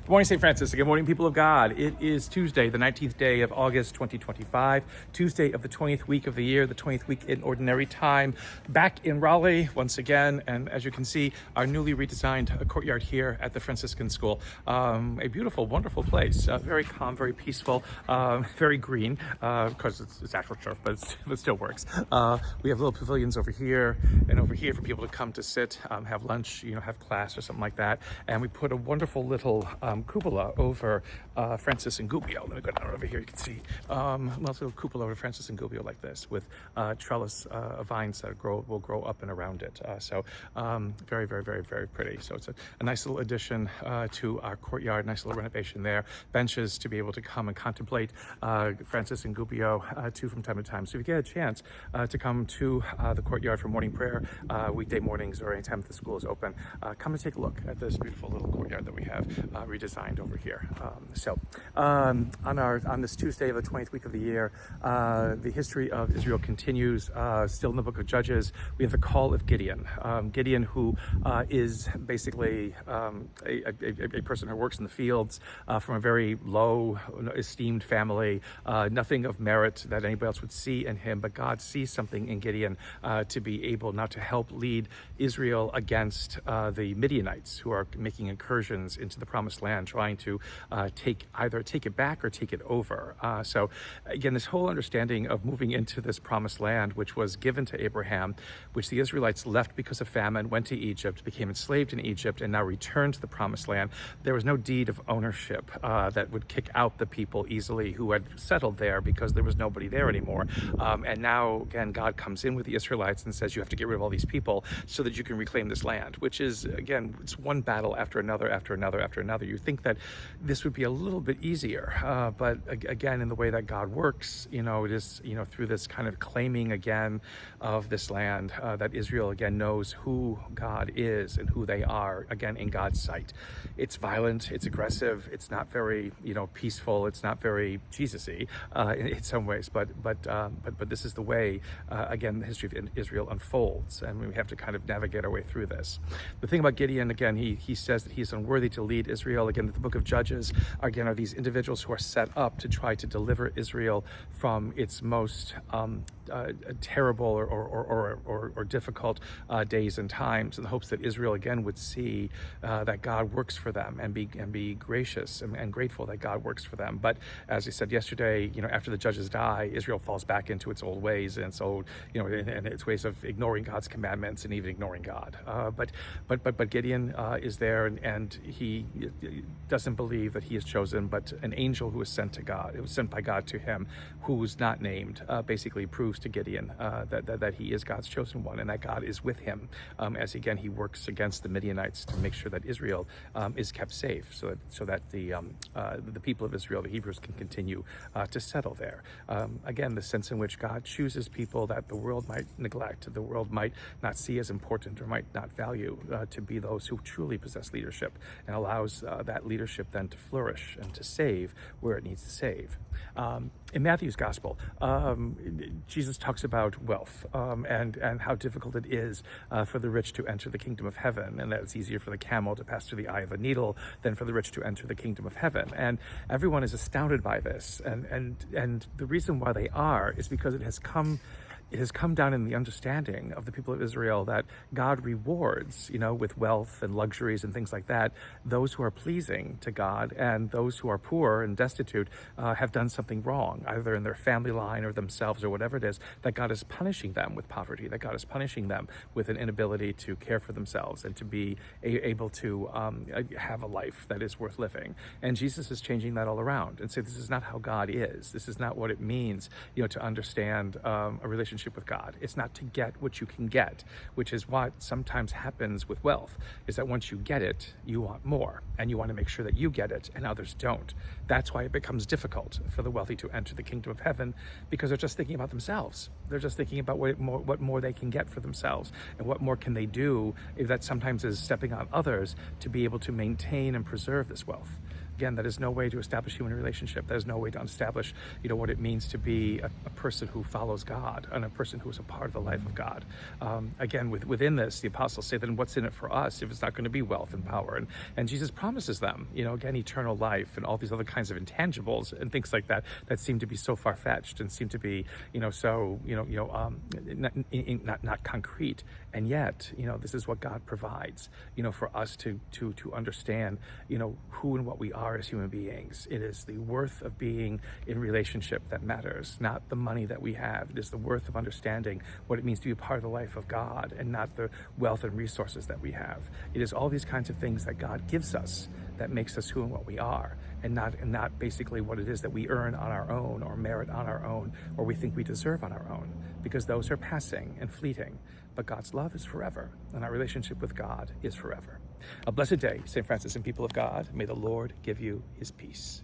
Good morning, St. Francis. Good morning, people of God. It is Tuesday, the 19th day of August, 2025. Tuesday of the 20th week of the year, the 20th week in Ordinary Time. Back in Raleigh once again, and as you can see, our newly redesigned courtyard here at the Franciscan School. A beautiful, wonderful place. Very calm, very peaceful, very green. Of course, it's actual turf, but it still works. We have little pavilions over here and over here for people to come to sit, have lunch, have class or something like that. And we put a wonderful little cupola over Francis and Gubbio. Let me go down over here. You can see a little cupola over Francis and Gubbio like this, with trellis vines that will grow up and around it. Very, very, very, very pretty. So it's a nice little addition to our courtyard. Nice little renovation there. Benches to be able to come and contemplate Francis and Gubbio too from time to time. So if you get a chance to come to the courtyard for morning prayer, weekday mornings or anytime the school is open, come and take a look at this beautiful little courtyard that we have redesigned over here. On this Tuesday of the 20th week of the year, the history of Israel continues. Still in the book of Judges, we have the call of Gideon. Gideon, who is basically a person who works in the fields from a very low esteemed family, nothing of merit that anybody else would see in him, but God sees something in Gideon to be able now to help lead Israel against the Midianites, who are making incursions into the promised land, trying to either take it back or take it over. So again, this whole understanding of moving into this promised land, which was given to Abraham, which the Israelites left because of famine, went to Egypt, became enslaved in Egypt, and now returned to the promised land. There was no deed of ownership that would kick out the people easily who had settled there because there was nobody there anymore. And now, again, God comes in with the Israelites and says, you have to get rid of all these people so that you can reclaim this land, which is, again, it's one battle after another, after another, after another. You think that this would be a little bit easier, but again, in the way that God works, it is, through this kind of claiming again of this land, that Israel again knows who God is and who they are, again, in God's sight. It's violent, it's aggressive, it's not very, peaceful, it's not very Jesus-y in some ways, but this is the way, again, the history of Israel unfolds, and we have to kind of navigate our way through this. The thing about Gideon, again, he says that he's unworthy to lead Israel. Again, the book of Judges, again, are these individuals who are set up to try to deliver Israel from its most terrible or difficult days and times, in the hopes that Israel again would see that God works for them and be gracious and grateful that God works for them. But as I said yesterday, after the judges die, Israel falls back into its old ways, and so and its ways of ignoring God's commandments and even ignoring God. But Gideon is there, and he doesn't believe that he is chosen, but an angel who was sent by God to him, who was not named, basically proves to Gideon that he is God's chosen one, and that God is with him as again he works against the Midianites to make sure that Israel is kept safe, so that the people of Israel, the Hebrews, can continue to settle there. Again, the sense in which God chooses people that the world might neglect, the world might not see as important or might not value, to be those who truly possess leadership, and allows that leadership then to flourish and to save where it needs to save. In Matthew's gospel, Jesus talks about wealth and how difficult it is for the rich to enter the kingdom of heaven, and that it's easier for the camel to pass through the eye of a needle than for the rich to enter the kingdom of heaven. And everyone is astounded by this, and the reason why they are is because it has come down in the understanding of the people of Israel that God rewards, with wealth and luxuries and things like that, those who are pleasing to God, and those who are poor and destitute have done something wrong, either in their family line or themselves or whatever it is, that God is punishing them with poverty, that God is punishing them with an inability to care for themselves and to be able to have a life that is worth living. And Jesus is changing that all around and say, this is not how God is. This is not what it means, to understand a relationship with God. It's not to get what you can get, which is what sometimes happens with wealth, is that once you get it, you want more, and you want to make sure that you get it and others don't. That's why it becomes difficult for the wealthy to enter the kingdom of heaven, because they're just thinking about themselves. They're just thinking about what more they can get for themselves, and what more can they do, if that sometimes is stepping on others to be able to maintain and preserve this wealth. Again, that is no way to establish human relationship. That is no way to establish, what it means to be a person who follows God and a person who is a part of the life of God. Again, within this, the apostles say, then what's in it for us if it's not going to be wealth and power? And Jesus promises them, again, eternal life and all these other kinds of intangibles and things like that seem to be so far-fetched and seem to be, so, not concrete. And yet, this is what God provides, for us to understand, who and what we are as human beings. It is the worth of being in relationship that matters, not the money that we have. It is the worth of understanding what it means to be a part of the life of God and not the wealth and resources that we have. It is all these kinds of things that God gives us that makes us who and what we are, and not basically what it is that we earn on our own or merit on our own or we think we deserve on our own, because those are passing and fleeting. But God's love is forever, and our relationship with God is forever. A blessed day, St. Francis and people of God. May the Lord give you his peace.